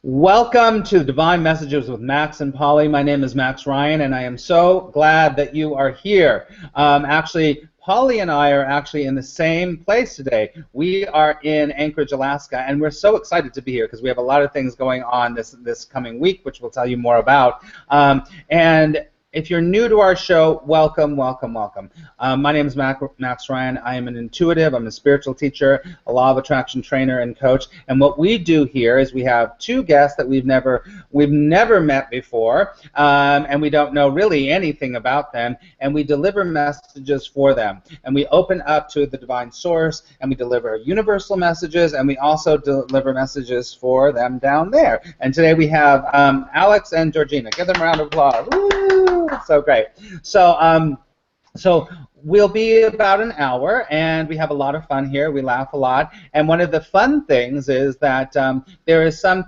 Welcome to Divine Messages with Max and Polly. My name is Max Ryan, and I am so glad that you are here. Actually, Polly and I are actually in the same place today. We are in Anchorage, Alaska, and we're so excited to be here because we have a lot of things going on this coming week, which we'll tell you more about. And if you're new to our show, welcome, welcome, welcome. My name is Max Ryan. I am an intuitive. I'm a spiritual teacher, a law of attraction trainer and coach. And what we do here is we have two guests that we've never met before, and we don't know really anything about them. And we deliver messages for them. And we open up to the divine source, and we deliver universal messages, and we also deliver messages for them down there. And today we have Alex and Georgina. Give them a round of applause. Woo! So great. So we'll be about an hour, and we have a lot of fun here. We laugh a lot, and one of the fun things is that there is some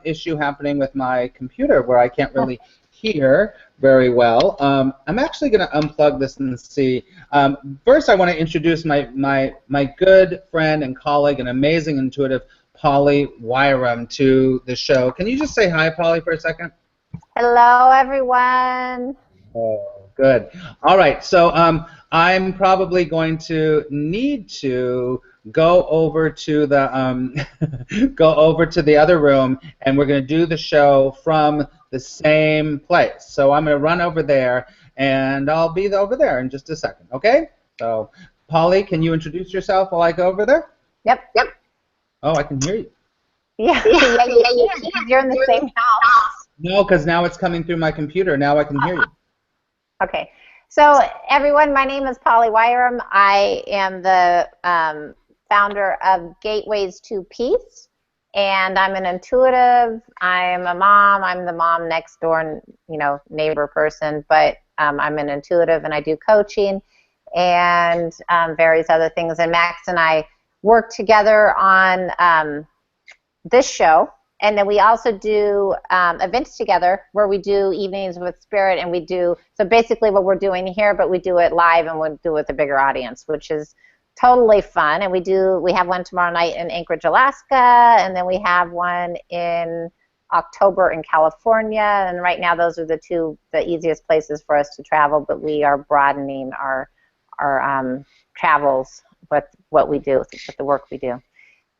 issue happening with my computer where I can't really hear very well. I'm actually going to unplug this and see. First, I want to introduce my good friend and colleague and amazing intuitive Polly Wirum to the show. Can you just say hi, Polly, for a second? Hello, everyone. Oh, good. All right, so I'm probably going to need to go over to the the other room, and we're going to do the show from the same place. So I'm going to run over there, and I'll be over there in just a second. Okay? So, Polly, can you introduce yourself while I go over there? Yep. Oh, I can hear you. Yeah. You're in the same house. No, because now it's coming through my computer. Now I can hear you. Okay. So, everyone, my name is Polly Wirum. I am the founder of Gateways to Peace, and I'm an intuitive. I'm a mom. I'm the mom next door, neighbor person, but I'm an intuitive, and I do coaching and various other things. And Max and I work together on this show. And then we also do events together where we do evenings with spirit, and we do, so basically what we're doing here, but we do it live and we'll do it with a bigger audience, which is totally fun. And we have one tomorrow night in Anchorage, Alaska, and then we have one in October in California. And right now those are the easiest places for us to travel, but we are broadening our travels with what we do, with the work we do.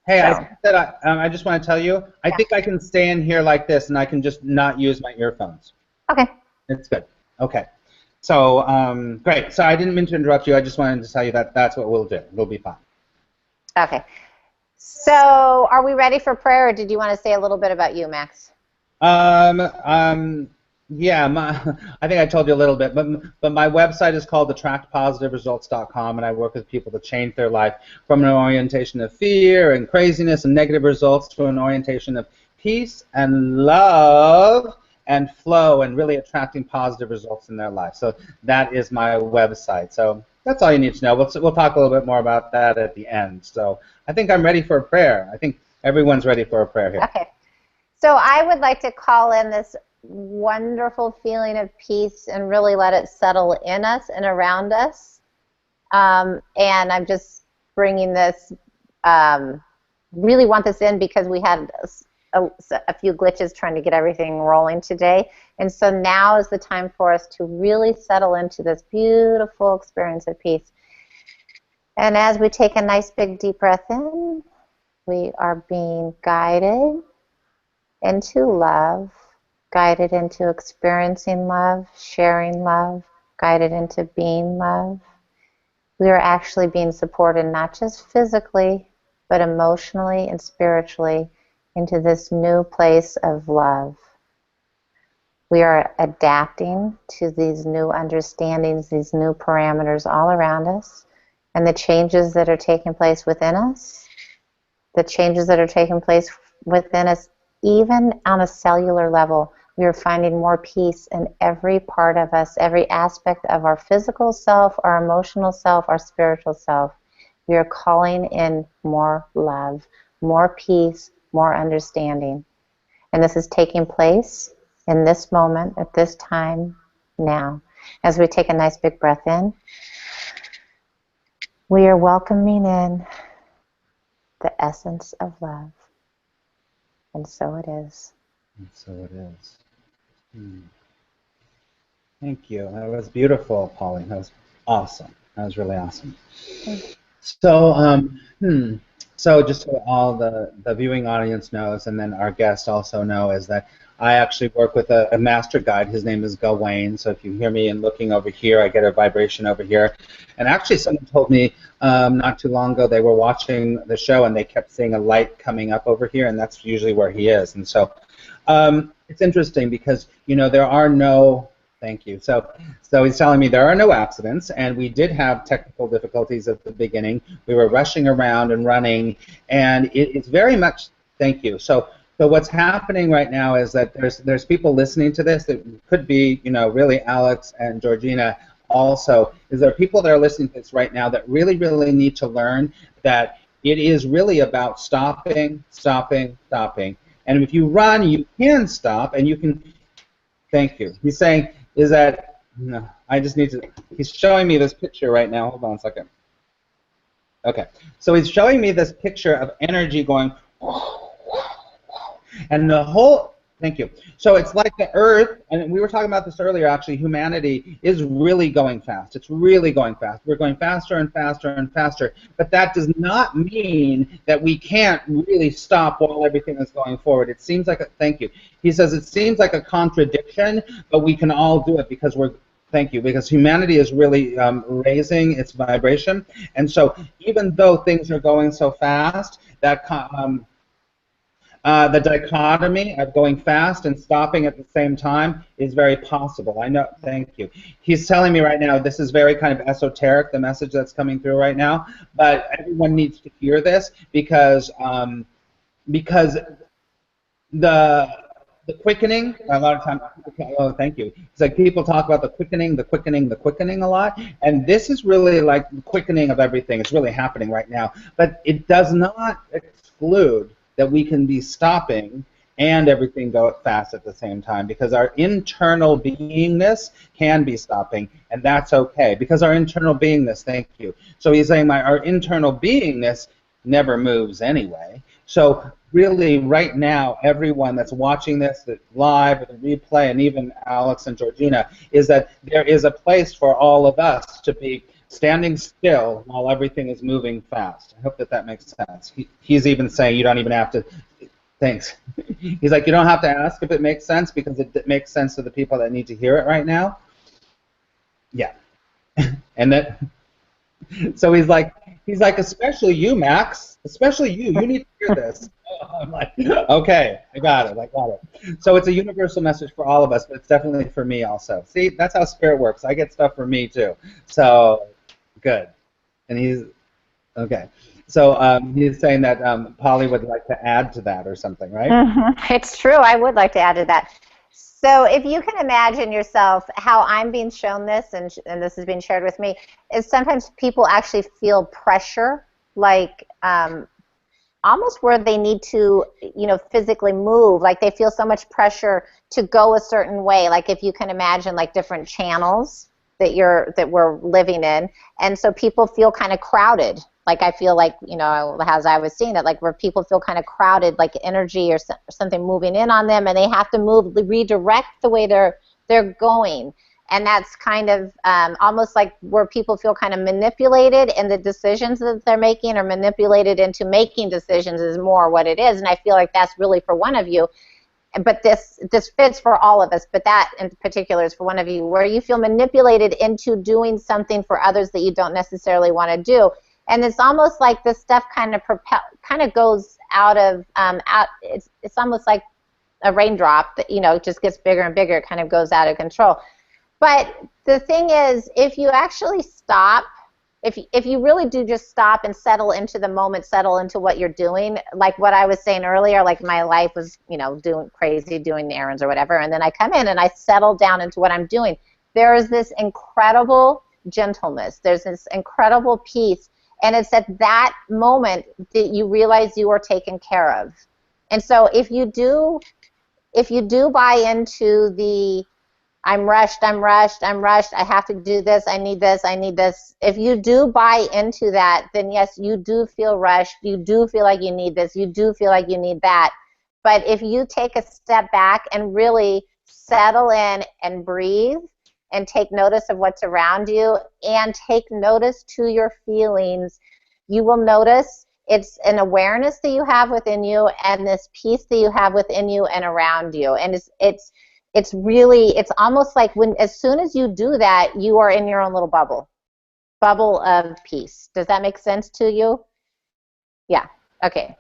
Hey, I just want to tell you, I think I can stay in here like this, and I can just not use my earphones. Okay. It's good. Okay. So, great. So I didn't mean to interrupt you. I just wanted to tell you that that's what we'll do. We'll be fine. Okay. So are we ready for prayer, or did you want to say a little bit about you, Max? Yeah, I think I told you a little bit, but my website is called attractpositiveresults.com, and I work with people to change their life from an orientation of fear and craziness and negative results to an orientation of peace and love and flow and really attracting positive results in their life. So that is my website. So that's all you need to know. We'll talk a little bit more about that at the end. So I think I'm ready for a prayer. I think everyone's ready for a prayer here. Okay. So I would like to call in this wonderful feeling of peace and really let it settle in us and around us. And I'm just bringing this, really want this in because we had a few glitches trying to get everything rolling today. And so now is the time for us to really settle into this beautiful experience of peace. And as we take a nice big deep breath in, we are being guided into love, guided into experiencing love, sharing love, guided into being love. We are actually being supported not just physically, but emotionally and spiritually into this new place of love. We are adapting to these new understandings, these new parameters all around us, and the changes that are taking place within us, even on a cellular level. We are finding more peace in every part of us, every aspect of our physical self, our emotional self, our spiritual self. We are calling in more love, more peace, more understanding. And this is taking place in this moment, at this time, now. As we take a nice big breath in, we are welcoming in the essence of love. And so it is. And so it is. Thank you. That was beautiful, Polly. That was awesome. That was really awesome. So, so just so all the viewing audience knows, and then our guests also know, is that I actually work with a master guide. His name is Gawain. So if you hear me and looking over here, I get a vibration over here. And actually, someone told me not too long ago they were watching the show and they kept seeing a light coming up over here, and that's usually where he is. And so it's interesting because there are no. Thank you. So he's telling me there are no accidents, and we did have technical difficulties at the beginning. We were rushing around and running, and it's very much. Thank you. So what's happening right now is that there's people listening to this that could be really Alex and Georgina. Also, is there people that are listening to this right now that really need to learn that it is really about stopping. And if you run, you can stop, and you can. Thank you. He's saying is that I just need to. He's showing me this picture right now. Hold on a second. Okay. So he's showing me this picture of energy going, and the whole. Thank you. So it's like the Earth, and we were talking about this earlier. Actually, humanity is really going fast. It's really going fast. We're going faster and faster and faster. But that does not mean that we can't really stop while everything is going forward. It seems like thank you. He says it seems like a contradiction, but we can all do it because we're. Thank you, because humanity is really raising its vibration, and so even though things are going so fast, that. The dichotomy of going fast and stopping at the same time is very possible. I know. Thank you. He's telling me right now this is very kind of esoteric, the message that's coming through right now, but everyone needs to hear this because the quickening, a lot of times, oh, thank you. It's like people talk about the quickening a lot, and this is really like the quickening of everything. It's really happening right now, but it does not exclude that we can be stopping and everything go fast at the same time, because our internal beingness can be stopping, and that's okay, because our internal beingness, thank you. So he's saying our internal beingness never moves anyway. So really right now, everyone that's watching this live or the replay, and even Alex and Georgina, is that there is a place for all of us to be standing still while everything is moving fast. I hope that makes sense. He's even saying you don't even have to. Thanks. He's like, you don't have to ask if it makes sense, because it makes sense to the people that need to hear it right now. Yeah. And that. So he's like, especially you, Max. Especially you. You need to hear this. I'm like, okay, I got it. So it's a universal message for all of us, but it's definitely for me also. See, that's how spirit works. I get stuff for me too. So good. And he's okay. So he's saying that Polly would like to add to that or something, right? Mm-hmm. It's true. I would like to add to that. So if you can imagine yourself, how I'm being shown this, and this is being shared with me, is sometimes people actually feel pressure, like almost where they need to, physically move, like they feel so much pressure to go a certain way. Like if you can imagine, like different channels that we're living in, and so people feel kind of crowded. Like I feel like, as I was seeing it, like where people feel kind of crowded, like energy or something moving in on them, and they have to redirect the way they're going. And that's kind of almost like where people feel kind of manipulated in the decisions that they're making, or manipulated into making decisions is more what it is. And I feel like that's really for one of you. But this fits for all of us, but that in particular is for one of you, where you feel manipulated into doing something for others that you don't necessarily want to do. And it's almost like this stuff kind of goes out of it's almost like a raindrop that it just gets bigger and bigger. It kind of goes out of control. But the thing is, if you actually stop, if you really do just stop and settle into the moment, settle into what you're doing, like what I was saying earlier, like my life was, doing errands or whatever, and then I come in and I settle down into what I'm doing. There is this incredible gentleness. There's this incredible peace. And it's at that moment that you realize you are taken care of. And so if you do buy into the I'm rushed, I have to do this, I need this. If you do buy into that, then yes, you do feel rushed, you do feel like you need this, you do feel like you need that. But if you take a step back and really settle in and breathe and take notice of what's around you and take notice to your feelings, you will notice it's an awareness that you have within you and this peace that you have within you and around you. And it's really, it's almost like as soon as you do that, you are in your own little bubble of peace. Does that make sense to you? Yeah. Okay.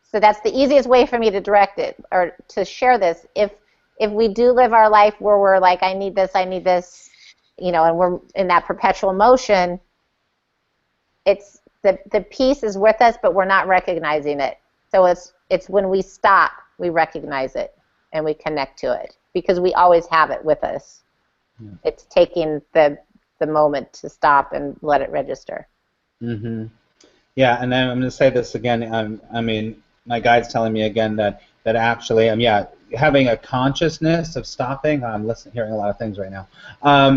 So that's the easiest way for me to direct it or to share this. If we do live our life where we're like, I need this, you know, and we're in that perpetual motion, it's the peace is with us, but we're not recognizing it. So it's when we stop, we recognize it and we connect to it because we always have it with us. Yeah. It's taking the moment to stop and let it register. Mm-hmm. Yeah, and then I'm going to say this again. I mean, my guide's telling me again that actually, having a consciousness of stopping. I'm hearing a lot of things right now.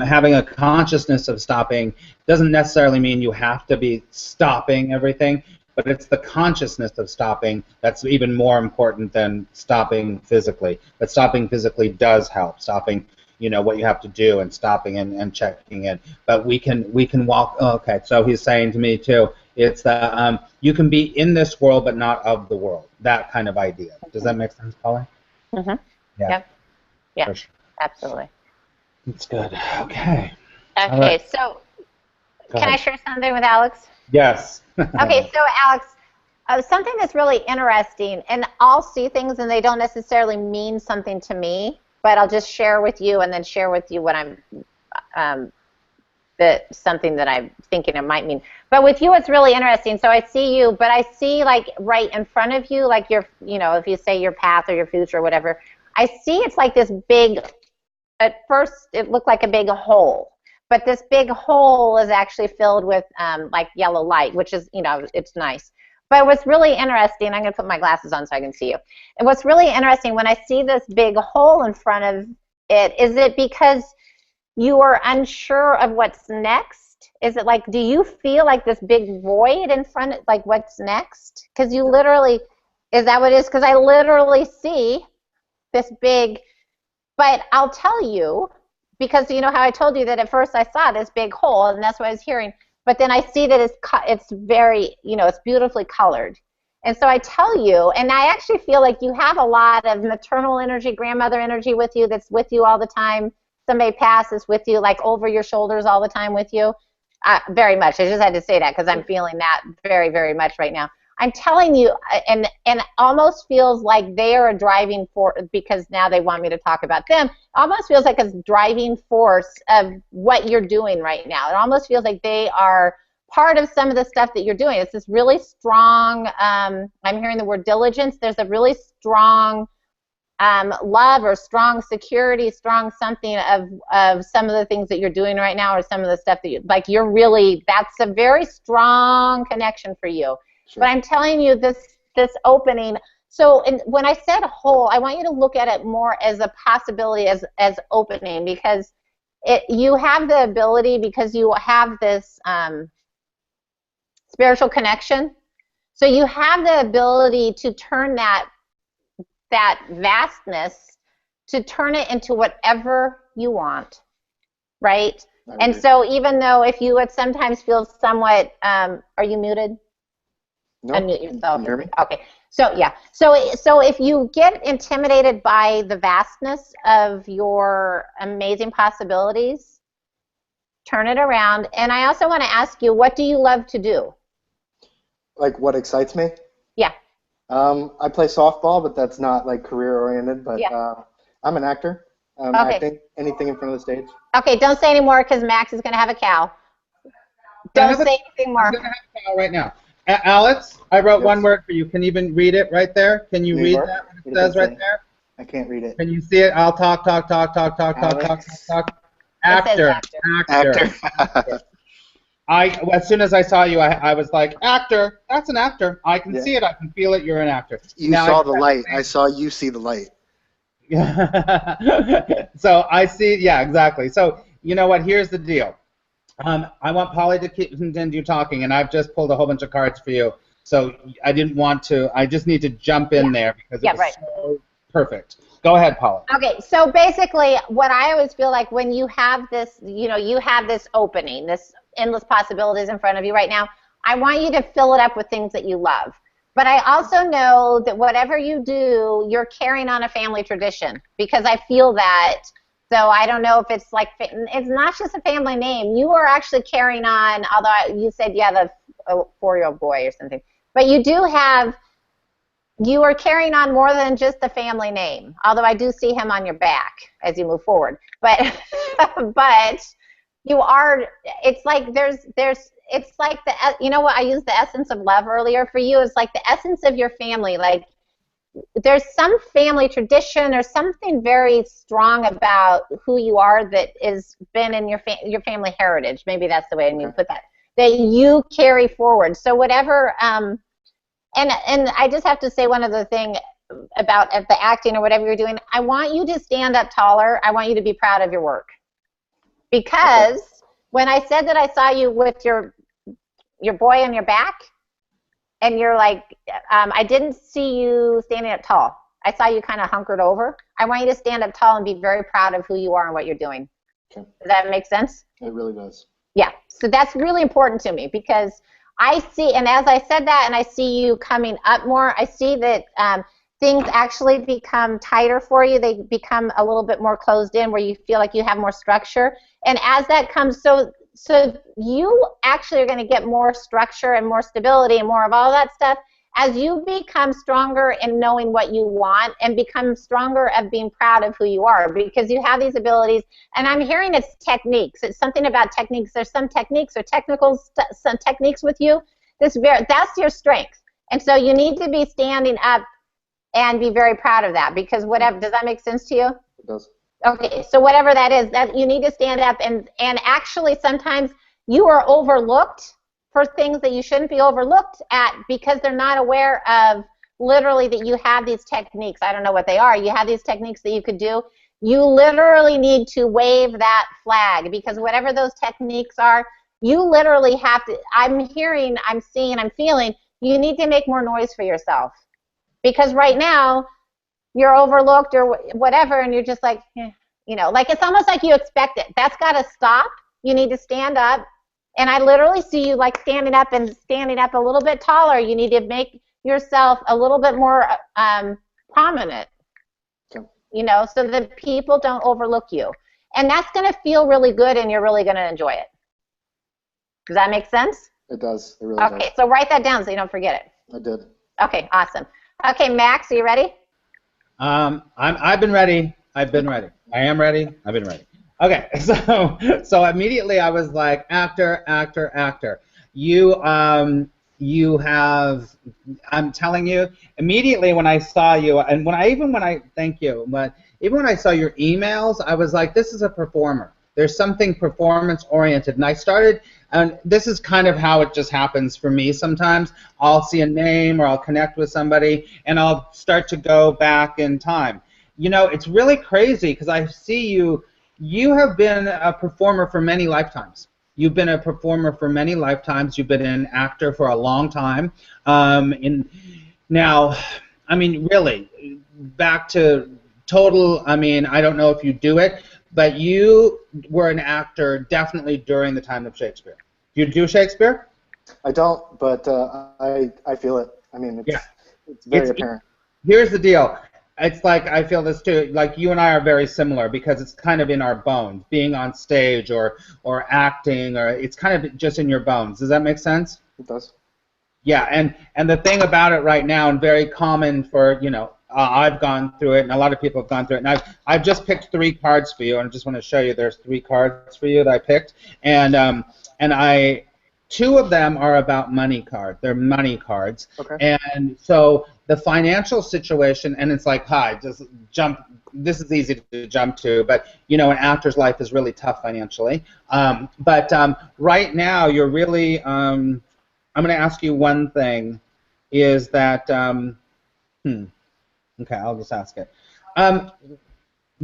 Having a consciousness of stopping doesn't necessarily mean you have to be stopping everything, but it's the consciousness of stopping that's even more important than stopping physically. But stopping physically does help. Stopping, you know, what you have to do and stopping and checking in. But we can walk. Oh, okay, so he's saying to me too. It's that you can be in this world but not of the world. That kind of idea. Does that make sense, Polly? Mm-hmm. Yeah. Yep. Yeah. Sure. Absolutely. That's good. Okay. Okay. Right. So, can I share something with Alex? Yes. Okay. So, Alex, something that's really interesting, and I'll see things and they don't necessarily mean something to me, but I'll just share with you and then share with you what I'm something that I'm thinking it might mean. But with you, it's really interesting. So I see you, but I see like right in front of you, like your, you know, if you say your path or your future or whatever, I see it's like this big, at first it looked like a big hole, but this big hole is actually filled with like yellow light, which is, you know, it's nice. But what's really interesting, I'm going to put my glasses on so I can see you. And what's really interesting when I see this big hole in front of it, is it because you are unsure of what's next? Is it like, do you feel like this big void in front of, like, what's next? Because you literally, is that what it is? Because I literally see this big, but I'll tell you, because you know how I told you that at first I saw this big hole, and that's what I was hearing, but then I see that it's very, you know, it's beautifully colored. And so I tell you, and I actually feel like you have a lot of maternal energy, grandmother energy with you that's with you all the time. Somebody passes with you, like over your shoulders all the time with you. Very much. I just had to say that because I'm feeling that very, very much right now. I'm telling you, and almost feels like they are a driving force, because now they want me to talk about them. It almost feels like a driving force of what you're doing right now. It almost feels like they are part of some of the stuff that you're doing. It's this really strong, I'm hearing the word diligence. There's a really strong love or strong security, strong something of some of the things that you're doing right now, or some of the stuff that you, like, you're really, that's a very strong connection for you. Sure. But I'm telling you, this opening, so when I said whole, I want you to look at it more as a possibility, as opening, because you have the ability, because you have this spiritual connection, so you have the ability to turn that vastness, to turn it into whatever you want, right? And so even though if you would sometimes feel somewhat, are you muted? No. Unmute yourself. Can you hear me? Okay. So yeah. So if you get intimidated by the vastness of your amazing possibilities, turn it around. And I also want to ask you, what do you love to do? Like, what excites me? Yeah. I play softball, but that's not like career-oriented. But yeah. I'm an actor. Okay. Acting, anything in front of the stage. Okay, don't say any more because Max is going to have a cow. Don't say anything more. I'm going to have a cow right now. Alex, I wrote one word for you. Can you even read it right there? Can you read that? What it says right there? I can't read it. Can you see it? I'll talk. Actor. As soon as I saw you, I was like, actor. That's an actor. I can see it. I can feel it. You're an actor. You saw the light. I saw you see the light. So I see. Yeah, exactly. So you know what? Here's the deal. I want Polly to continue talking, and I've just pulled a whole bunch of cards for you. So I didn't want to. I just need to jump in there because it was so perfect. Go ahead, Paula. Okay, so basically, what I always feel like when you have this, you have this opening, this endless possibilities in front of you right now, I want you to fill it up with things that you love. But I also know that whatever you do, you're carrying on a family tradition, because I feel that. So I don't know if it's like, it's not just a family name. You are actually carrying on, although you said you have a 4-year-old boy or something. But you are carrying on more than just the family name, although I do see him on your back as you move forward. But but you are, it's like it's like what I used the essence of love earlier for you. It's like the essence of your family. Like there's some family tradition or something very strong about who you are that has been in your family heritage. Maybe that's the way I need to put that. That you carry forward. So whatever. And I just have to say one other thing about the acting or whatever you're doing. I want you to stand up taller. I want you to be proud of your work. Because when I said that I saw you with your boy on your back, and you're like, I didn't see you standing up tall. I saw you kind of hunkered over. I want you to stand up tall and be very proud of who you are and what you're doing. Okay. Does that make sense? It really does. Yeah. So that's really important to me, because I see, and as I said that, and I see you coming up more, I see that things actually become tighter for you. They become a little bit more closed in, where you feel like you have more structure. And as that comes, so you actually are going to get more structure and more stability and more of all that stuff as you become stronger in knowing what you want and become stronger at being proud of who you are, because you have these abilities. And I'm hearing it's techniques. It's something about techniques. There's some techniques or some techniques with you. That's your strength. And so you need to be standing up and be very proud of that, because whatever, does that make sense to you? It does. Okay, so whatever that is, that you need to stand up, and actually sometimes you are overlooked for things that you shouldn't be overlooked at, because they're not aware of literally that you have these techniques. I don't know what they are. You have these techniques that you could do. You literally need to wave that flag, because whatever those techniques are, you literally have to, I'm hearing, I'm seeing, I'm feeling, you need to make more noise for yourself. Because right now, you're overlooked or whatever, and you're just like, like it's almost like you expect it. That's got to stop. You need to stand up. And I literally see you like standing up and standing up a little bit taller. You need to make yourself a little bit more prominent, so that people don't overlook you. And that's going to feel really good, and you're really going to enjoy it. Does that make sense? It does. It really does. Okay, so write that down so you don't forget it. I did. Okay, awesome. Okay, Max, are you ready? I've been ready. I've been ready. I am ready. I've been ready. Okay, so immediately I was like, actor. You have. I'm telling you, immediately when I saw you, and thank you, but even when I saw your emails, I was like, this is a performer. There's something performance-oriented, and I started, and this is kind of how it just happens for me sometimes. I'll see a name or I'll connect with somebody, and I'll start to go back in time. It's really crazy, because I see you have been a performer for many lifetimes. You've been a performer for many lifetimes. You've been an actor for a long time. Now, really, back to total, I don't know if you do it, but you were an actor definitely during the time of Shakespeare. Do you do Shakespeare? I don't, but I feel it. It's very apparent. Here's the deal. It's like I feel this too. Like you and I are very similar, because it's kind of in our bones, being on stage or acting, or it's kind of just in your bones. Does that make sense? It does. Yeah, and the thing about it right now, and very common for I've gone through it, and a lot of people have gone through it. And I've just picked 3 cards for you, and I just want to show you. There's 3 cards for you that I picked, and 2 of them are about money cards. They're money cards. Okay. And so the financial situation, and it's like, hi, just jump. This is easy to jump to, but an actor's life is really tough financially. But right now, you're really. I'm going to ask you one thing. Is that Okay, I'll just ask it.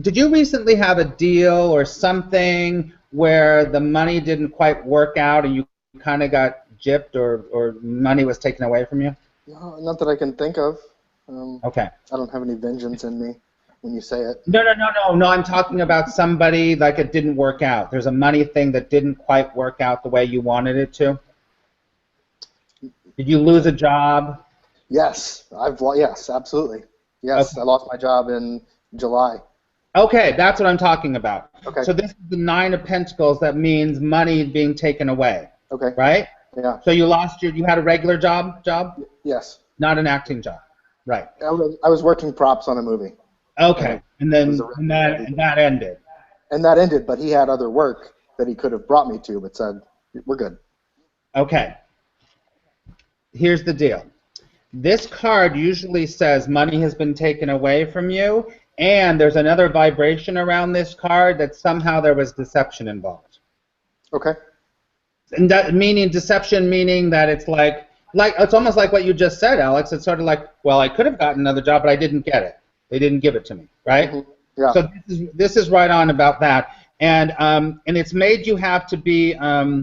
Did you recently have a deal or something where the money didn't quite work out and you kind of got gypped, or money was taken away from you? No, not that I can think of. Okay. I don't have any vengeance in me when you say it. No. I'm talking about somebody like it didn't work out. There's a money thing that didn't quite work out the way you wanted it to. Did you lose a job? Yes, yes, absolutely. Yes, Okay. I lost my job in July. Okay, that's what I'm talking about. Okay. So this is the Nine of Pentacles. That means money being taken away. Okay. Right? Yeah. So you had a regular job? Yes. Not an acting job. Right. I was working props on a movie. Okay. And that ended. And that ended, but he had other work that he could have brought me to, but said, we're good. Okay. Here's the deal. This card usually says money has been taken away from you, and there's another vibration around this card that somehow there was deception involved. Okay. And that deception meaning that it's like it's almost like what you just said, Alex. It's sort of like, well, I could have gotten another job, but I didn't get it. They didn't give it to me, right? Mm-hmm. Yeah. So this is right on about that, and it's made you have to be the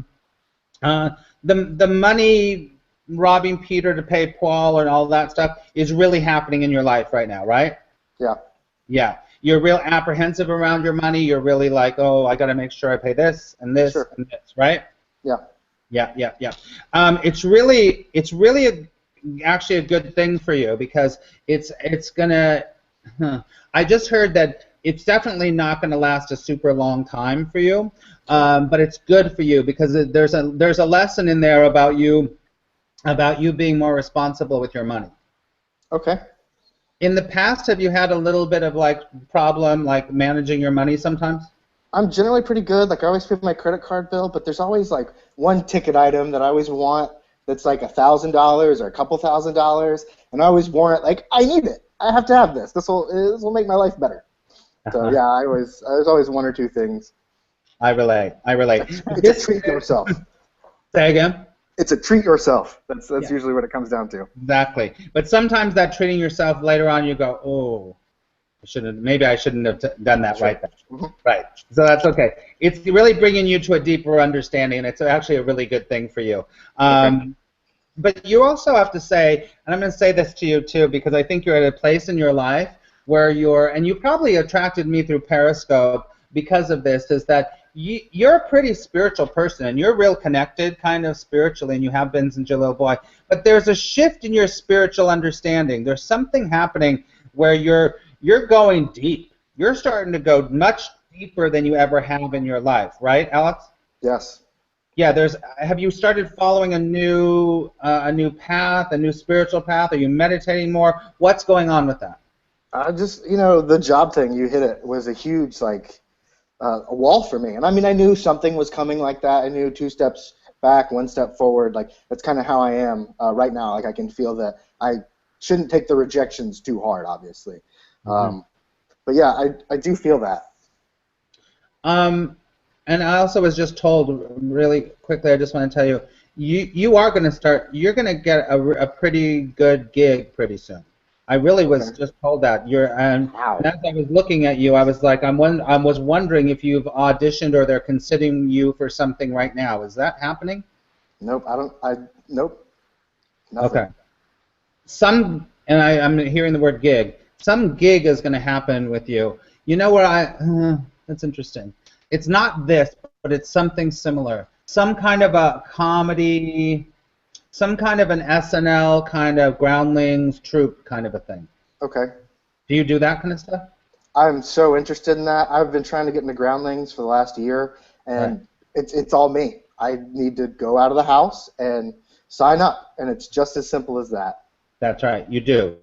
money robbing Peter to pay Paul and all that stuff is really happening in your life right now, right? Yeah. Yeah. You're real apprehensive around your money. You're really like, oh, I got to make sure I pay this and this and this, right? Yeah. Yeah. It's really actually a good thing for you because it's gonna. I just heard that it's definitely not going to last a super long time for you, but it's good for you because there's a lesson in there about you being more responsible with your money. Okay. In the past, have you had a little bit of like problem like managing your money sometimes? I'm generally pretty good. Like I always pay my credit card bill, but there's always like one ticket item that I always want that's like $1,000 or a couple $1,000, and I always warrant like I need it. I have to have this. This will make my life better. So yeah, there's always one or two things. I relate. It's a treat yourself. Say again. It's a treat yourself. That's usually what it comes down to. Exactly. But sometimes that treating yourself later on, you go, oh, maybe I shouldn't have done that right then. Mm-hmm. Right. So that's okay. It's really bringing you to a deeper understanding, and it's actually a really good thing for you. Okay. But you also have to say, and I'm going to say this to you too, because I think you're at a place in your life where and you probably attracted me through Periscope because of this, is that you're a pretty spiritual person, and you're real connected kind of spiritually, and you have been since you're a little boy. But there's a shift in your spiritual understanding. There's something happening where you're going deep. You're starting to go much deeper than you ever have in your life, right, Alex? Yes. Yeah. Have you started following a new path, a new spiritual path? Are you meditating more? What's going on with that? Just the job thing, you hit it, was a huge a wall for me. And I mean, I knew something was coming like that. I knew 2 steps back, 1 step forward. Like that's kind of how I am right now. Like I can feel that I shouldn't take the rejections too hard, obviously. Mm-hmm. But yeah, I do feel that. And I also was just told really quickly, I just want to tell you, you are going to start, you're going to get a pretty good gig pretty soon. I really was just told that. And as I was looking at you, I was like, I was wondering if you've auditioned or they're considering you for something right now. Is that happening? Nope, nope. Nothing. Okay. I'm hearing the word gig. Some gig is going to happen with you. You know where that's interesting. It's not this, but it's something similar. Some kind of a comedy, some kind of an SNL kind of Groundlings troupe kind of a thing. Okay. Do you do that kind of stuff? I'm so interested in that. I've been trying to get into Groundlings for the last year, and it's all me. I need to go out of the house and sign up, and it's just as simple as that. That's right, you do.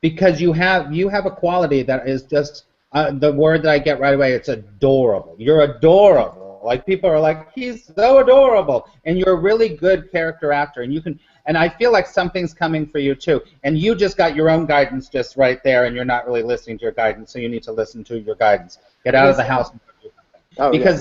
Because you have a quality that is just the word that I get right away. It's adorable. You're adorable. Like people are like, he's so adorable, and you're a really good character actor, and you can. And I feel like something's coming for you too. And you just got your own guidance just right there, and you're not really listening to your guidance. So you need to listen to your guidance. Get out of the house and do something. Because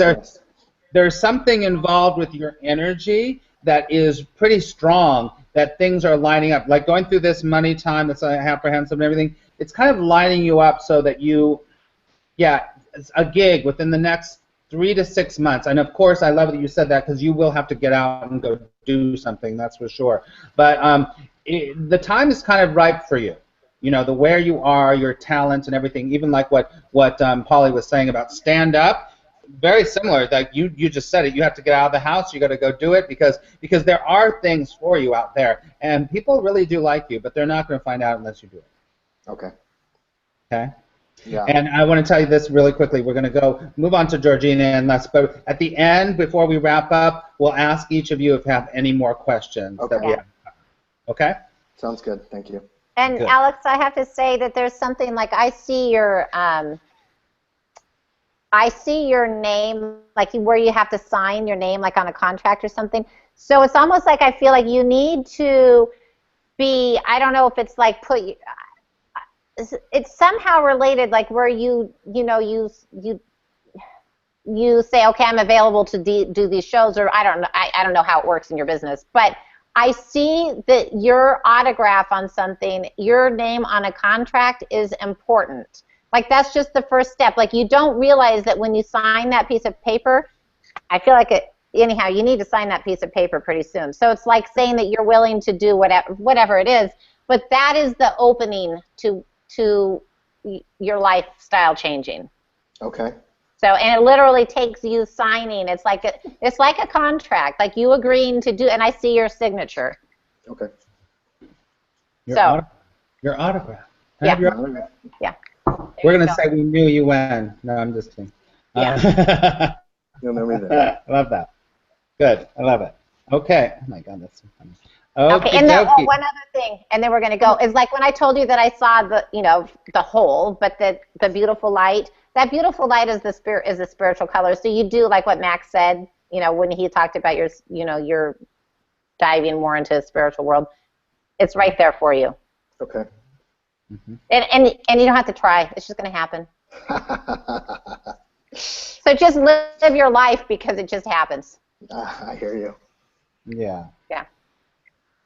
there's something involved with your energy that is pretty strong. That things are lining up, like going through this money time that's apprehensive and everything. It's kind of lining you up so that it's a gig within the next 3 to 6 months. And of course, I love that you said that because you will have to get out and go do something. That's for sure. But the time is kind of ripe for you. You know, the where you are, your talents and everything, even like what Polly was saying about stand up, very similar. Like you just said it, you have to get out of the house, you got to go do it because there are things for you out there, and people really do like you, but they're not going to find out unless you do it. Okay. Okay? Yeah. And I want to tell you this really quickly. We're going to move on to Georgina and Les, but at the end, before we wrap up, we'll ask each of you if you have any more questions that we have. Okay? Sounds good. Thank you. And Good. Alex, I have to say that there's something like I see your name, like where you have to sign your name, like on a contract or something. So it's almost like I feel like you need to be, I don't know if it's like it's somehow related, like where you say, okay, I'm available to do these shows, or I don't know how it works in your business, but I see that your autograph on something, your name on a contract is important. Like that's just the first step. Like you don't realize that when you sign that piece of paper, I feel like anyhow, you need to sign that piece of paper pretty soon. So it's like saying that you're willing to do whatever it is, but that is the opening to your lifestyle changing. Okay. So, and it literally takes you signing. It's like a contract, like you agreeing to do. And I see your signature. Okay. Your autograph. Yeah. Autograph. Yeah. We're going to say we knew you when. No, I'm just kidding. Yeah. You'll know me there. I love that. Good. I love it. Okay. Oh my God, that's so funny. Okay, and one other thing, and then we're going to go, is like when I told you that I saw the whole, but the beautiful light, that beautiful light is the spiritual color. So you do like what Max said, when he talked about your diving more into the spiritual world. It's right there for you. Okay. Mm-hmm. And you don't have to try. It's just going to happen. So just live your life because it just happens. I hear you. Yeah. Yeah.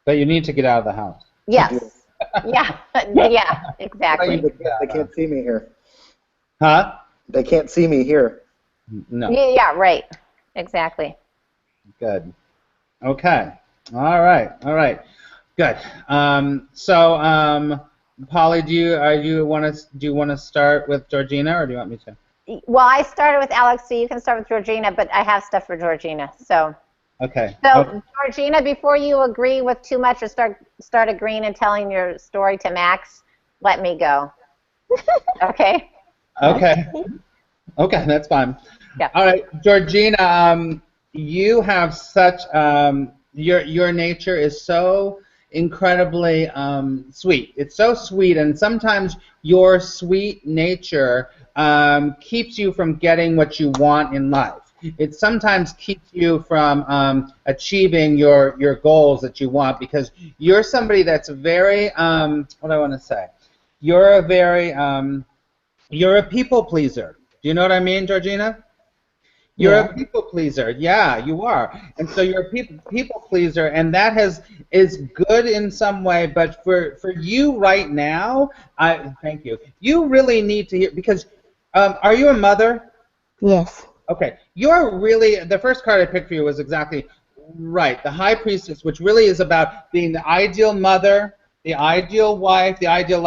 But you need to get out of the house. Yes. Yeah. Yeah. Exactly. They can't see me here. Huh? They can't see me here. No. Yeah. Right. Exactly. Good. Okay. All right. Good. Polly, do you want to start with Georgina, or do you want me to? Well, I started with Alex, so you can start with Georgina, but I have stuff for Georgina. So. Okay. So, Georgina, before you agree with too much or start agreeing and telling your story to Max, let me go. Okay? Okay. Okay, that's fine. Yeah. All right, Georgina, you have such your nature is so incredibly sweet. It's so sweet, and sometimes your sweet nature keeps you from getting what you want in life. It sometimes keeps you from achieving your goals that you want, because you're somebody that's very what do I want to say? You're a people pleaser. Do you know what I mean, Georgina? You're a people pleaser. Yeah, you are. And so you're a people pleaser, and that is good in some way, but for you right now, thank you. You really need to hear, because are you a mother? Yes. Okay, you're really, the first card I picked for you was exactly right, the High Priestess, which really is about being the ideal mother, the ideal wife, the ideal,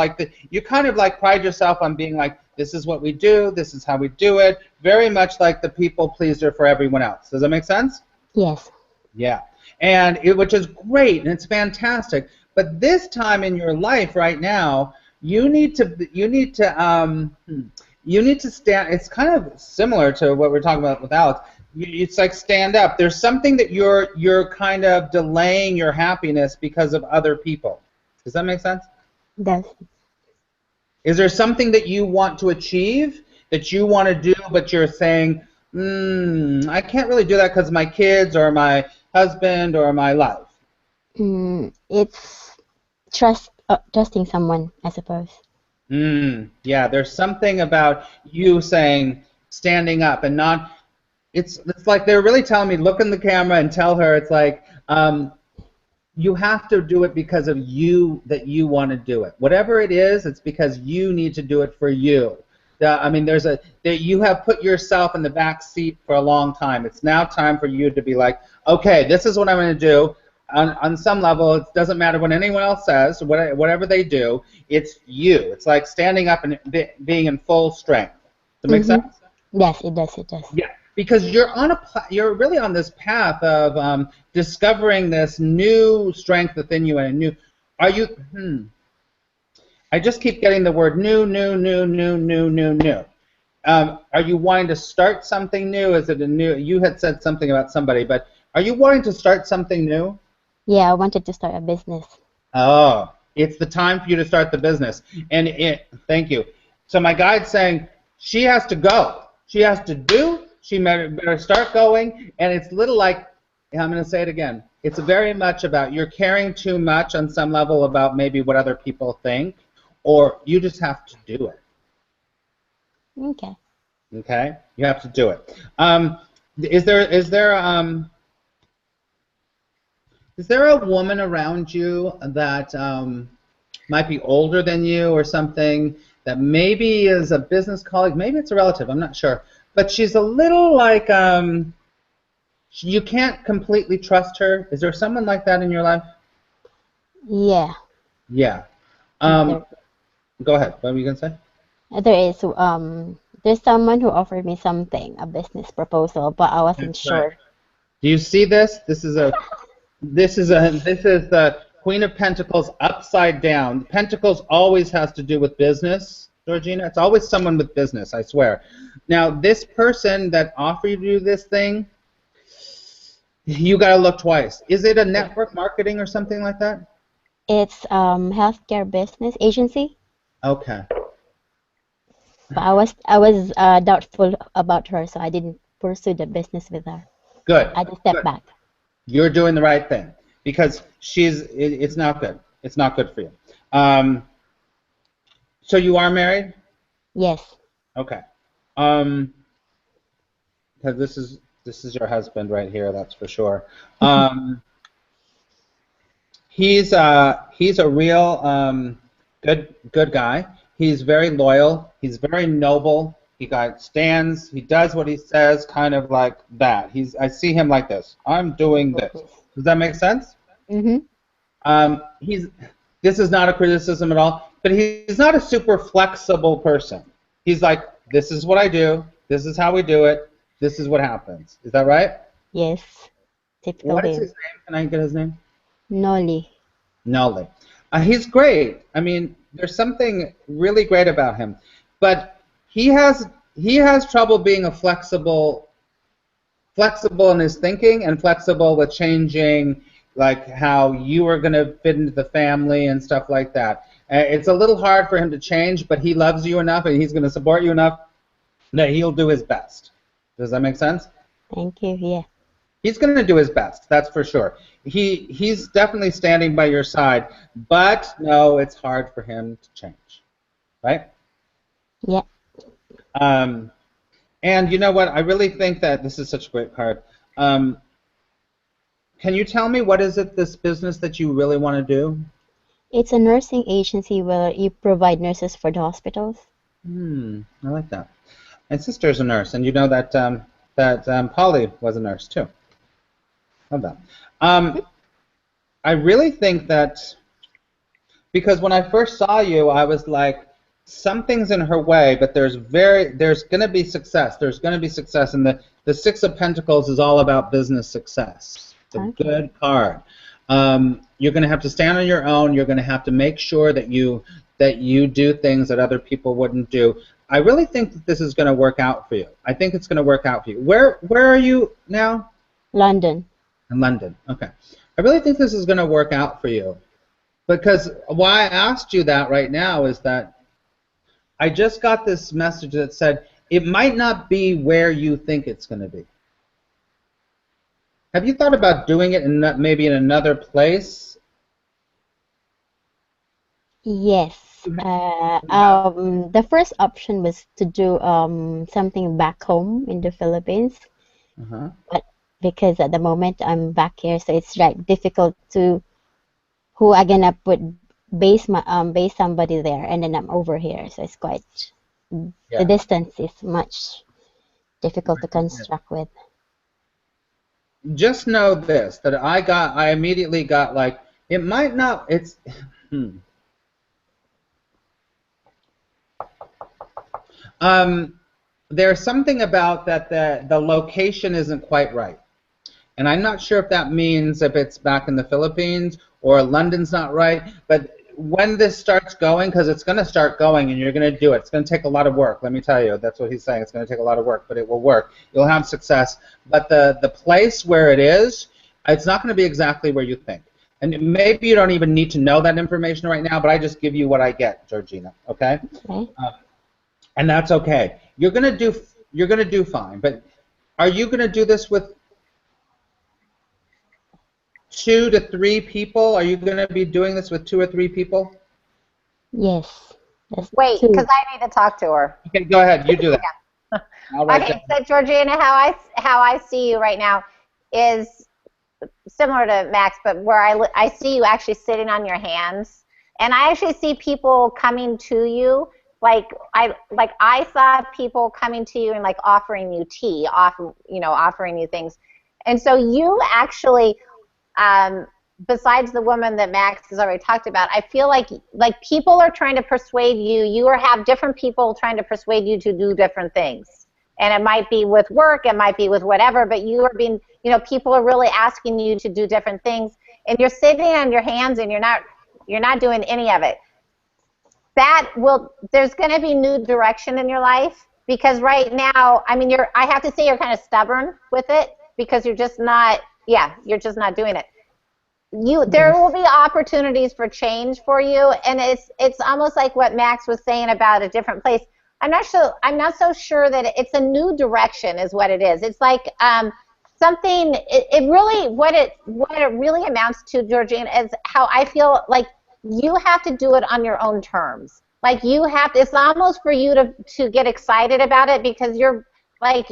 you kind of like pride yourself on being like, this is what we do, this is how we do it, very much like the people pleaser for everyone else. Does that make sense? Yes. Yeah, and which is great, and it's fantastic, but this time in your life right now, you need to stand. It's kind of similar to what we're talking about with Alex. It's like stand up. There's something that you're kind of delaying your happiness because of other people. Does that make sense? Does. Is there something that you want to achieve, that you want to do, but you're saying, I can't really do that because of my kids or my husband or my life? It's trusting someone, I suppose. Yeah, there's something about you saying, standing up and not, it's like they're really telling me, look in the camera and tell her, it's like, you have to do it because of you, that you want to do it. Whatever it is, it's because you need to do it for you. I mean, you have put yourself in the back seat for a long time. It's now time for you to be like, okay, this is what I'm going to do. on some level, it doesn't matter what anyone else says, whatever they do, it's you. It's like standing up and being in full strength. Does that make Mm-hmm. sense? Yes, it does. It does. Yeah, because you're really on this path of discovering this new strength within you and a new. Are you? I just keep getting the word new, new, new, new, new, new, new. Are you wanting to start something new? Is it a new? You had said something about somebody, but are you wanting to start something new? Yeah, I wanted to start a business. Oh, it's the time for you to start the business. Thank you. So my guide's saying she has to go. She has to do. She better start going. And it's little like, I'm going to say it again. It's very much about you're caring too much on some level about maybe what other people think, or you just have to do it. Okay. Okay, you have to do it. Is there a woman around you that might be older than you or something that maybe is a business colleague? Maybe it's a relative. I'm not sure, but she's a little like you can't completely trust her. Is there someone like that in your life? Yeah. Yeah. There, Go ahead. What were you gonna say? there is there's someone who offered me something, a business proposal, but I wasn't That's right. sure. Do you see this? This is the Queen of Pentacles upside down. Pentacles always has to do with business, Georgina. It's always someone with business, I swear. Now, this person that offered you this thing, you got to look twice. Is it a network marketing or something like that? It's healthcare business agency, Okay. but I was doubtful about her, so I didn't pursue the business with her. Good. I just stepped Good. back. You're doing the right thing because it's not good. It's not good for you. So you are married? Yes. Okay. Because this is your husband right here, that's for sure. He's a real good guy. He's very loyal. He's very noble. He stands. He does what he says, kind of like that. I see him like this. I'm doing this. Does that make sense? Mhm. This is not a criticism at all, but he's not a super flexible person. He's like, this is what I do. This is how we do it. This is what happens. Is that right? Yes. Typical What is him. his name? Can I get his name? Nolly. Nolly. He's great. I mean, there's something really great about him, but he has trouble being a flexible in his thinking and flexible with changing, like how you are going to fit into the family and stuff like that. It's a little hard for him to change, but he loves you enough and he's going to support you enough that he'll do his best. Does that make sense? Thank you. Yeah. He's going to do his best, that's for sure. He's definitely standing by your side, but no, it's hard for him to change, right? Yeah. And you know what? I really think that this is such a great card. Can you tell me what is it, this business that you really want to do? It's a nursing agency where you provide nurses for the hospitals. I like that. My sister's a nurse, and you know that Polly was a nurse too. Love that. I really think that because when I first saw you, I was like, something's in her way, but there's going to be success. There's going to be success, and the Six of Pentacles is all about business success. It's a good card. You're going to have to stand on your own. You're going to have to make sure that you do things that other people wouldn't do. I really think that this is going to work out for you. I think it's going to work out for you. Where are you now? London. In London. Okay. I really think this is going to work out for you. Because why I asked you that right now is that I just got this message that said it might not be where you think it's going to be. Have you thought about doing it maybe in another place? Yes. The first option was to do something back home in the Philippines, but because at the moment I'm back here, so it's like difficult to who I gonna base somebody there, and then I'm over here, so it's quite the distance is much difficult to construct with. just know this, that I immediately got like, it might not, it's, there's something about that the location isn't quite right. And I'm not sure if that means if it's back in the Philippines or London's not right, but when this starts going, because it's going to start going and you're going to do it, it's going to take a lot of work, let me tell you. That's what he's saying. It's going to take a lot of work, but it will work. You'll have success. But the place where it is, it's not going to be exactly where you think. And maybe you don't even need to know that information right now, but I just give you what I get, Georgina, okay? Okay. And that's okay. You're going to do fine, but are you going to do this with 2 to 3 people? Are you going to be doing this with 2 or 3 people? Yes. Wait, two. because I need to talk to her. Okay, go ahead. You do that. Okay, so Georgina, how I see you right now is similar to Max, but where I see you actually sitting on your hands, and I actually see people coming to you. Like I saw people coming to you and like offering you tea, offering you things, and so you actually. Besides the woman that Max has already talked about, I feel like people are trying to persuade you. You have different people trying to persuade you to do different things. And it might be with work, it might be with whatever, but you are being, people are really asking you to do different things. And you're sitting on your hands and you're not doing any of it. There's going to be new direction in your life, because right now, I mean, I have to say you're kind of stubborn with it, because you're just not doing it. There will be opportunities for change for you, and it's almost like what Max was saying about a different place. I'm not so sure that it's a new direction is what it is. It's like something. It really what it really amounts to, Georgina, is how I feel like you have to do it on your own terms. Like you have to. It's almost for you to get excited about it, because you're like,